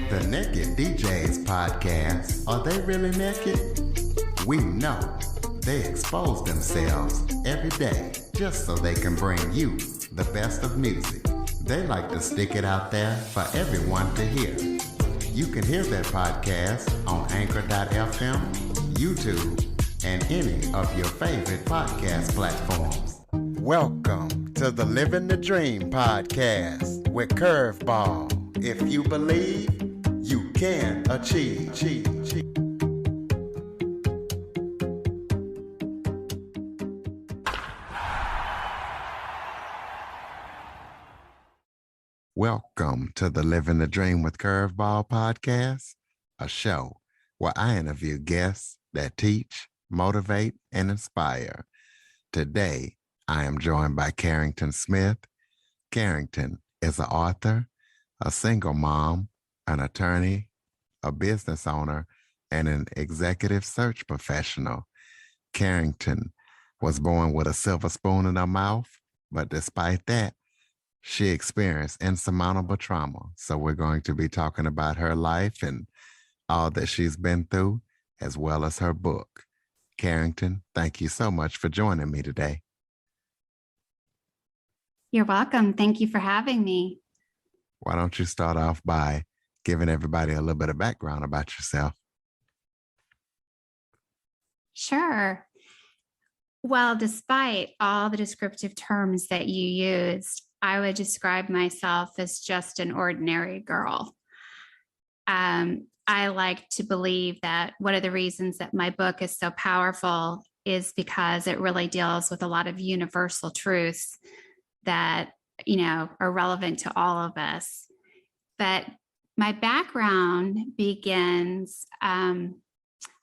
The Naked DJs podcast. Are they really naked? We know they expose themselves every day just so they can bring you the best of music. They like to stick it out there for everyone to hear. You can hear their podcast on Anchor.fm, YouTube, and any of your favorite podcast platforms. Welcome to the Living the Dream podcast with Curveball. If you believe, you can achieve. Welcome to the Living the Dream with Curveball podcast, a show where I interview guests that teach, motivate, and inspire. Today, I am joined by Carrington Smith. Carrington is an author, a single mom, an attorney, a business owner, and an executive search professional. Carrington was born with a silver spoon in her mouth, but despite that, she experienced insurmountable trauma. So we're going to be talking about her life and all that she's been through, as well as her book. Carrington, thank you so much for joining me today. You're welcome. Thank you for having me. Why don't you start off by giving everybody a little bit of background about yourself? Sure. Well, despite all the descriptive terms that you used, I would describe myself as just an ordinary girl. I like to believe that one of the reasons that my book is so powerful is because it really deals with a lot of universal truths that, are relevant to all of us. But my background begins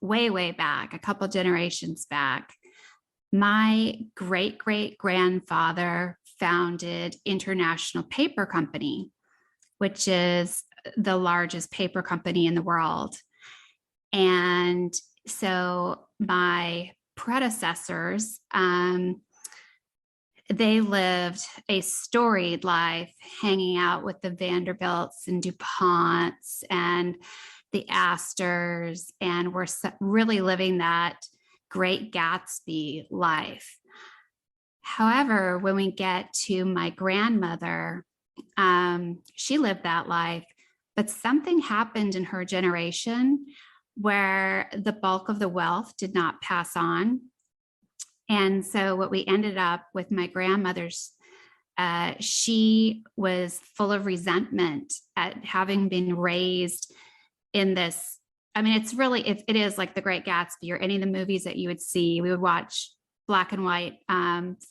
way back, a couple generations back. My great-great-grandfather founded International Paper Company, which is the largest paper company in the world. And so my predecessors, they lived a storied life hanging out with the Vanderbilts and DuPonts and the Astors, and were really living that Great Gatsby life. However, when we get to my grandmother, she lived that life, but something happened in her generation where the bulk of the wealth did not pass on. And so what we ended up with my grandmother's, she was full of resentment at having been raised in this. I mean, it is like The Great Gatsby or any of the movies that you would see. We would watch black and white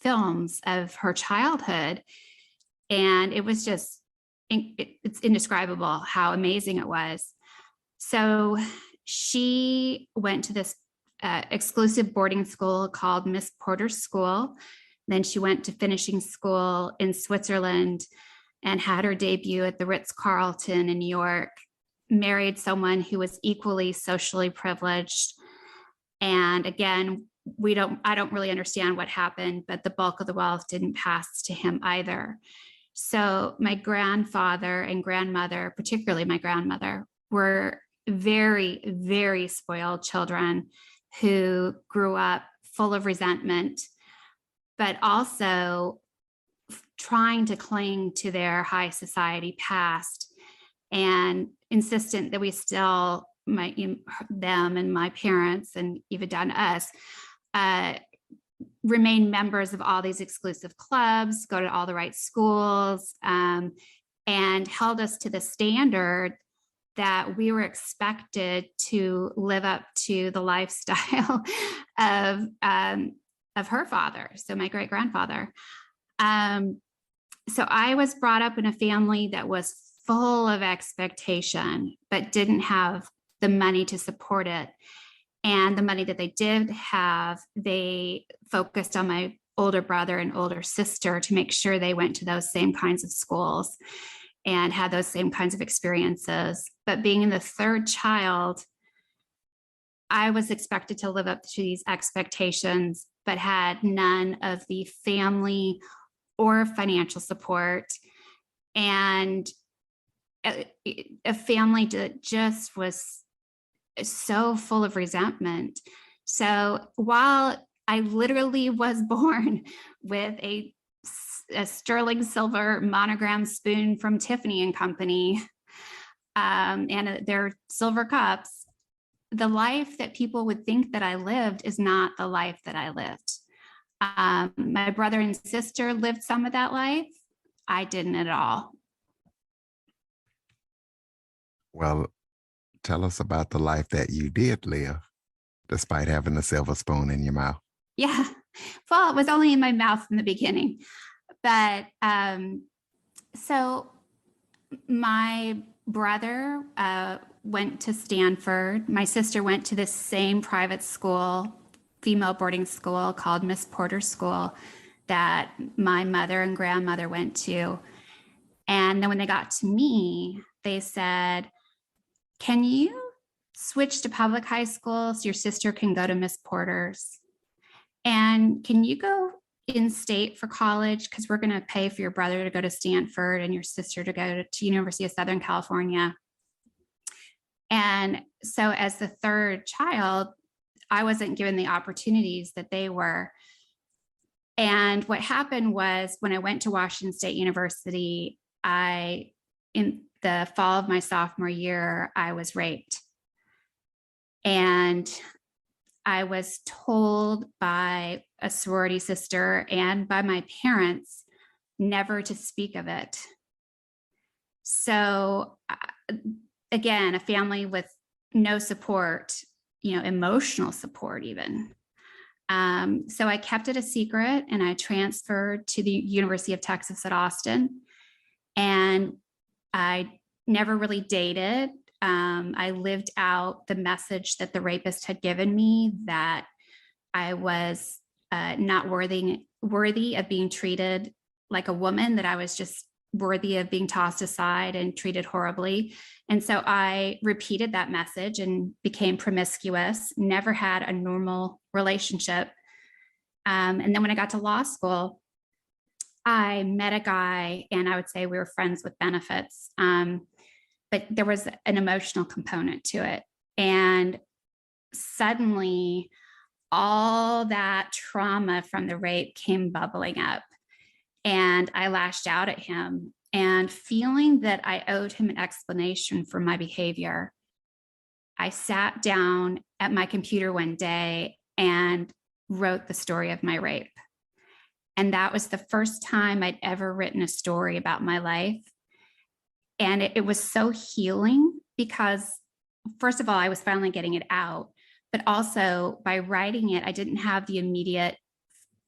films of her childhood. And it was just, it's indescribable how amazing it was. So she went to this exclusive boarding school called Miss Porter's School. Then she went to finishing school in Switzerland and had her debut at the Ritz-Carlton in New York, married someone who was equally socially privileged. And again, I don't really understand what happened, but the bulk of the wealth didn't pass to him either. So my grandfather and grandmother, particularly my grandmother, were very, very spoiled children who grew up full of resentment, but also trying to cling to their high society past and insistent that we still, them and my parents, and even down to us, remain members of all these exclusive clubs, go to all the right schools, and held us to the standard that we were expected to live up to the lifestyle of her father, so my great-grandfather. So I was brought up in a family that was full of expectation, but didn't have the money to support it. And the money that they did have, they focused on my older brother and older sister to make sure they went to those same kinds of schools and had those same kinds of experiences. But being the third child, I was expected to live up to these expectations, but had none of the family or financial support. And a family that just was so full of resentment. So while I literally was born with a sterling silver monogram spoon from Tiffany and Company, and their silver cups, the life that people would think that I lived is not the life that I lived. My brother and sister lived some of that life. I didn't at all. Well, tell us about the life that you did live, despite having a silver spoon in your mouth. Yeah. Well, it was only in my mouth in the beginning. But so my brother went to Stanford. My sister went to this same private school, female boarding school called Miss Porter's School that my mother and grandmother went to. And then when they got to me, they said, can you switch to public high school so your sister can go to Miss Porter's? And can you go in state for college? Because we're going to pay for your brother to go to Stanford and your sister to go to University of Southern California. And so as the third child, I wasn't given the opportunities that they were. And what happened was when I went to Washington State University, in the fall of my sophomore year, I was raped. And I was told by a sorority sister and by my parents never to speak of it. So again, a family with no support, emotional support even. So I kept it a secret and I transferred to the University of Texas at Austin. And I never really dated. I lived out the message that the rapist had given me, that I was not worthy of being treated like a woman, that I was just worthy of being tossed aside and treated horribly. And so I repeated that message and became promiscuous, never had a normal relationship. And then when I got to law school, I met a guy, and I would say we were friends with benefits. But there was an emotional component to it. And suddenly all that trauma from the rape came bubbling up. And I lashed out at him, and feeling that I owed him an explanation for my behavior, I sat down at my computer one day and wrote the story of my rape. And that was the first time I'd ever written a story about my life. And it was so healing because, first of all, I was finally getting it out, but also by writing it, I didn't have the immediate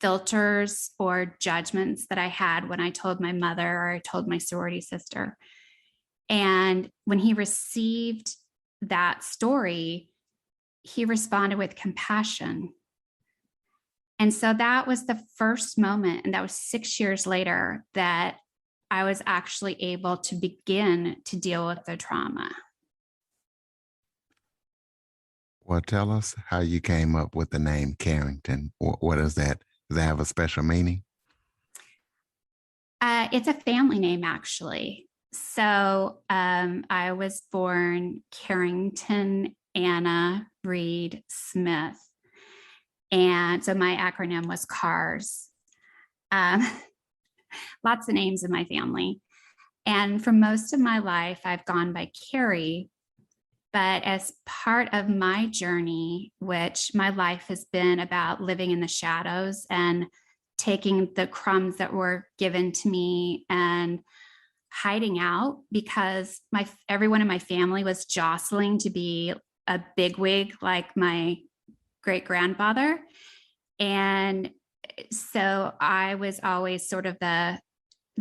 filters or judgments that I had when I told my mother or I told my sorority sister. And when he received that story, he responded with compassion. And so that was the first moment, and that was 6 years later, that I was actually able to begin to deal with the trauma. Well, tell us how you came up with the name Carrington. What is that? Does that have a special meaning? It's a family name, actually. So I was born Carrington Anna Reed Smith. And so my acronym was CARS. Lots of names in my family. And for most of my life, I've gone by Carrie. But as part of my journey, which my life has been about living in the shadows and taking the crumbs that were given to me and hiding out, because everyone in my family was jostling to be a bigwig like my great grandfather. And so I was always sort of the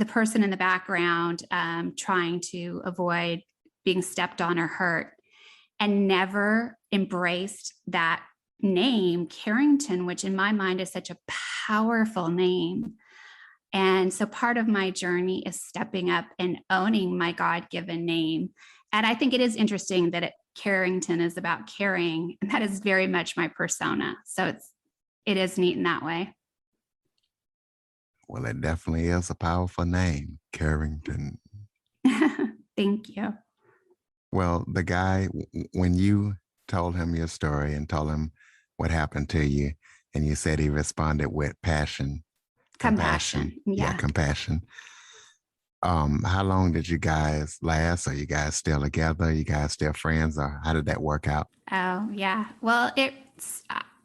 person in the background, trying to avoid being stepped on or hurt, and never embraced that name, Carrington, which in my mind is such a powerful name. And so part of my journey is stepping up and owning my God-given name. And I think it is interesting that Carrington is about caring, and that is very much my persona. So it is neat in that way. Well, it definitely is a powerful name, Carrington. Thank you. Well, the guy, when you told him your story and told him what happened to you, and you said he responded with passion, compassion, Compassion. yeah, Yeah. compassion. How long did you guys last? Are you guys still together? You guys still friends, or how did that work out? Oh, yeah. Well, it's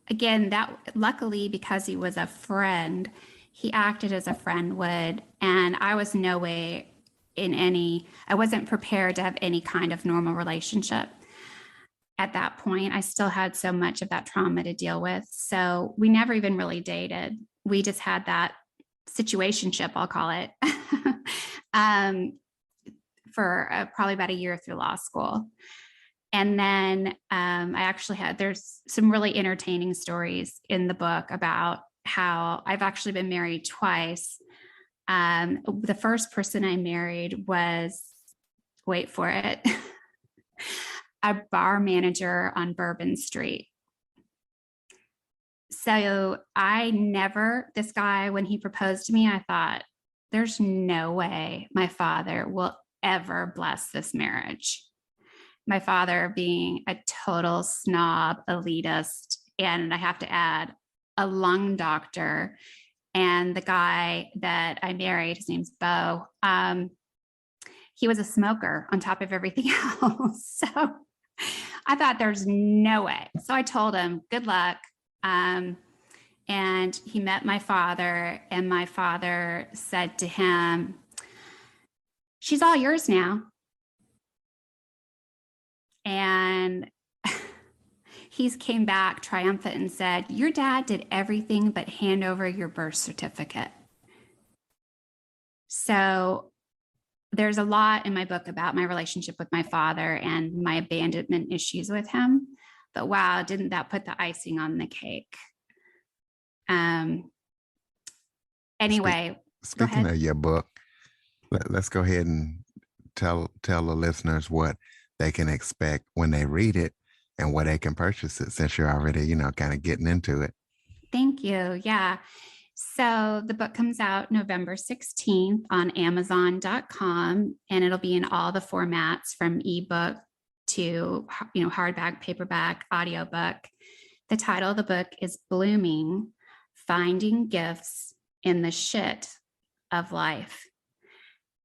again that luckily because he was a friend, he acted as a friend would, and I was no way I wasn't prepared to have any kind of normal relationship at that point. I still had so much of that trauma to deal with. So we never even really dated. We just had that situationship, I'll call it, um, for probably about a year through law school. And then I actually there's some really entertaining stories in the book about how I've actually been married twice. The first person I married was, wait for it, a bar manager on Bourbon Street. So this guy, when he proposed to me, I thought, there's no way my father will ever bless this marriage. My father being a total snob, elitist, and I have to add, a lung doctor. And the guy that I married, his name's Bo, he was a smoker on top of everything else. So I thought there's no way. So I told him, good luck. And he met my father, and my father said to him, she's all yours now. And he came back triumphant and said, your dad did everything but hand over your birth certificate. So there's a lot in my book about my relationship with my father and my abandonment issues with him. But wow, didn't that put the icing on the cake? Anyway, Speaking of your book, let's go ahead and tell the listeners what they can expect when they read it and where they can purchase it, since you're already, kind of getting into it. Thank you. Yeah. So the book comes out November 16th on Amazon.com, and it'll be in all the formats from ebook to, hardback, paperback, audiobook. The title of the book is Blooming: Finding Gifts in the Shit of Life.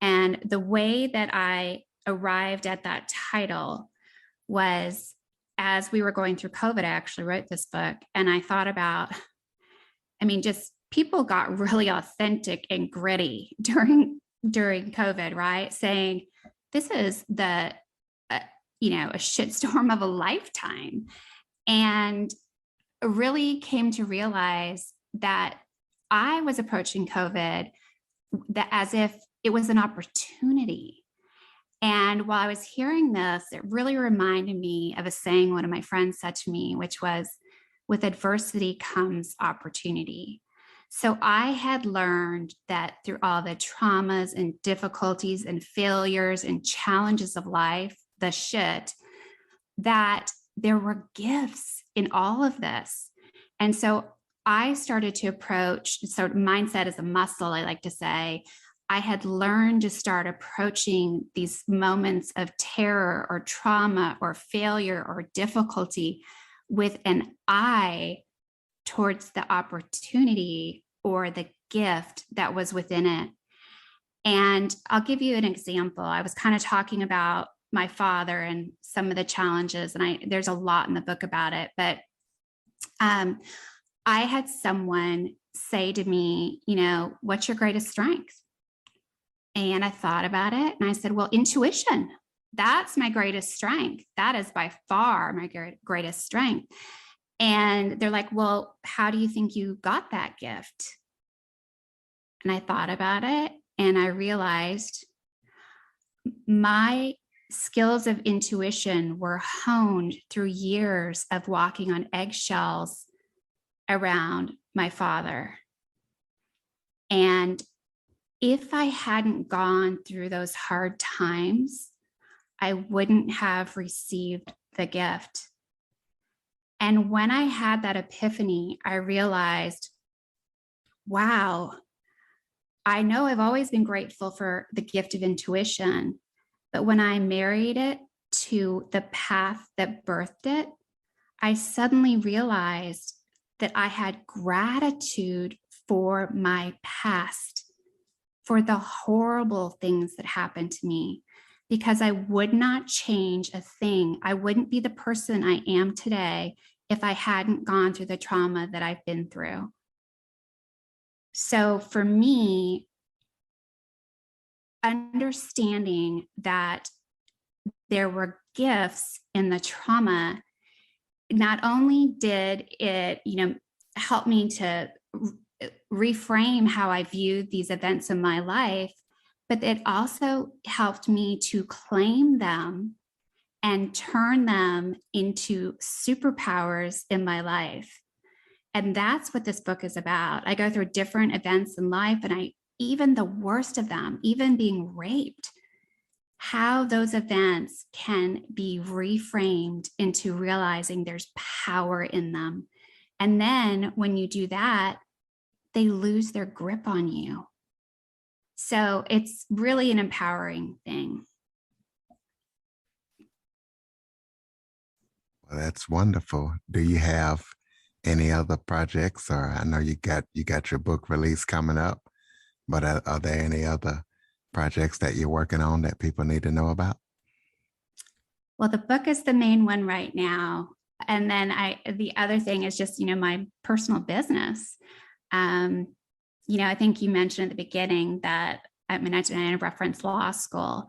And the way that I arrived at that title was, as we were going through COVID, I actually wrote this book, and I thought about, just people got really authentic and gritty during COVID, right? Saying this is a shitstorm of a lifetime. And really came to realize that I was approaching COVID as if it was an opportunity. And while I was hearing this, it really reminded me of a saying one of my friends said to me, which was, with adversity comes opportunity. So I had learned that through all the traumas and difficulties and failures and challenges of life, the shit, that there were gifts in all of this. And so I started to approach, so mindset is a muscle, I like to say. I had learned to start approaching these moments of terror or trauma or failure or difficulty with an eye towards the opportunity or the gift that was within it. And I'll give you an example. I was kind of talking about my father and some of the challenges, and there's a lot in the book about it, but I had someone say to me, what's your greatest strength? And I thought about it, and I said, well, intuition. That's my greatest strength. That is by far my greatest strength. And they're like, well, how do you think you got that gift? And I thought about it, and I realized my skills of intuition were honed through years of walking on eggshells around my father. And if I hadn't gone through those hard times, I wouldn't have received the gift. And when I had that epiphany, I realized, wow, I know I've always been grateful for the gift of intuition, But when I married it to the path that birthed it, I suddenly realized that I had gratitude for my past, for the horrible things that happened to me, because I would not change a thing. I wouldn't be the person I am today if I hadn't gone through the trauma that I've been through. So for me, understanding that there were gifts in the trauma, not only did it, help me to reframe how I viewed these events in my life, but it also helped me to claim them and turn them into superpowers in my life. And that's what this book is about. I go through different events in life, and even the worst of them, even being raped, how those events can be reframed into realizing there's power in them. And then when you do that, they lose their grip on you. So it's really an empowering thing. Well, that's wonderful. Do you have any other projects? Or I know you got your book release coming up, but are there any other projects that you're working on that people need to know about? Well, the book is the main one right now. And then the other thing is just, my personal business. I think you mentioned at the beginning that I referenced law school.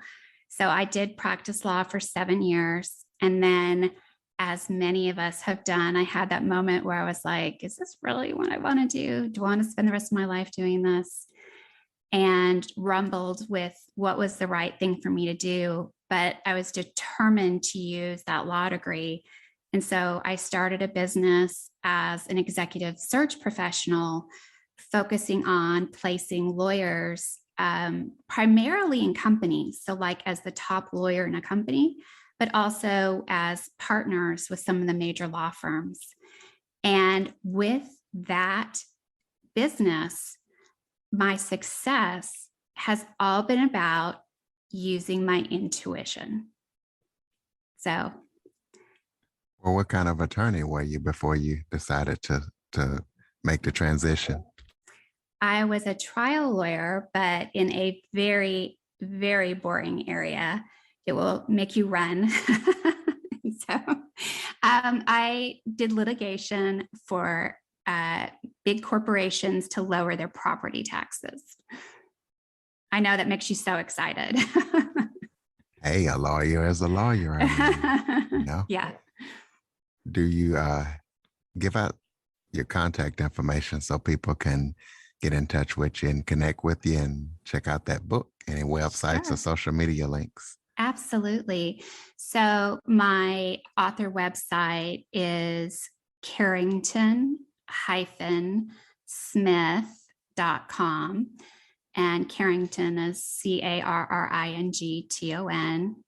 So I did practice law for 7 years. And then, as many of us have done, I had that moment where I was like, is this really what I want to do? Do I want to spend the rest of my life doing this? And rumbled with what was the right thing for me to do. But I was determined to use that law degree. And so I started a business as an executive search professional, focusing on placing lawyers primarily in companies. So like as the top lawyer in a company, but also as partners with some of the major law firms. And with that business, my success has all been about using my intuition. So. Well, what kind of attorney were you before you decided to make the transition? I was a trial lawyer, but in a very, very boring area. It will make you run. So I did litigation for big corporations to lower their property taxes. I know that makes you so excited. Hey, a lawyer is a lawyer. Yeah. Do you give out your contact information so people can get in touch with you and connect with you and check out that book? Any websites or social media links? Absolutely. So my author website is Carrington-Smith.com. And Carrington is Carrington.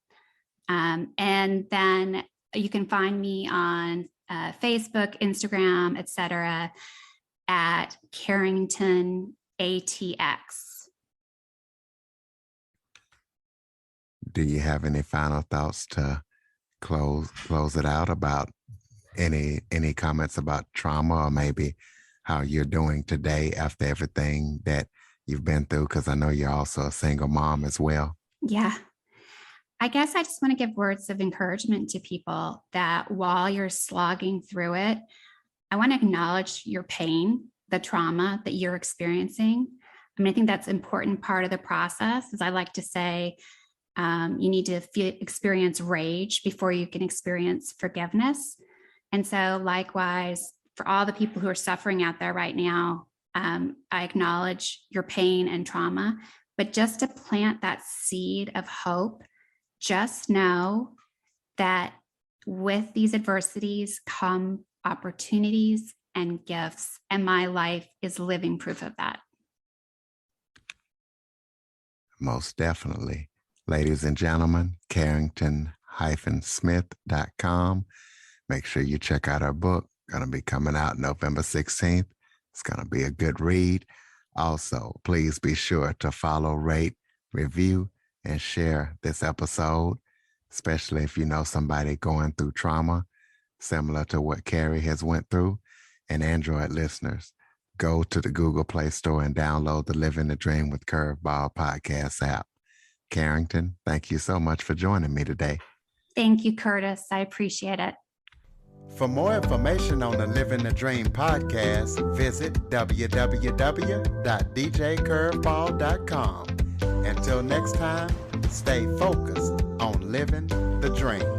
And then you can find me on Facebook, Instagram, etc. at Carrington ATX. Do you have any final thoughts to close it out about any comments about trauma, or maybe how you're doing today after everything that you've been through? Because I know you're also a single mom as well. Yeah. I guess I just want to give words of encouragement to people that while you're slogging through it, I want to acknowledge your pain, the trauma that you're experiencing. I think that's an important part of the process. As I like to say, you need to experience rage before you can experience forgiveness. And so likewise, for all the people who are suffering out there right now, I acknowledge your pain and trauma, but just to plant that seed of hope, just know that with these adversities come opportunities and gifts, and my life is living proof of that. Most definitely. Ladies and gentlemen, Carrington-Smith.com. Make sure you check out our book. Going to be coming out November 16th. It's going to be a good read. Also, please be sure to follow, rate, review, and share this episode, especially if you know somebody going through trauma similar to what Carrie has went through. And Android listeners, go to the Google Play Store and download the Living the Dream with Curveball podcast app. Carrington, thank you so much for joining me today. Thank you, Curtis. I appreciate it. For more information on the Living the Dream podcast, visit www.djcurveball.com. Until next time, stay focused on living the dream.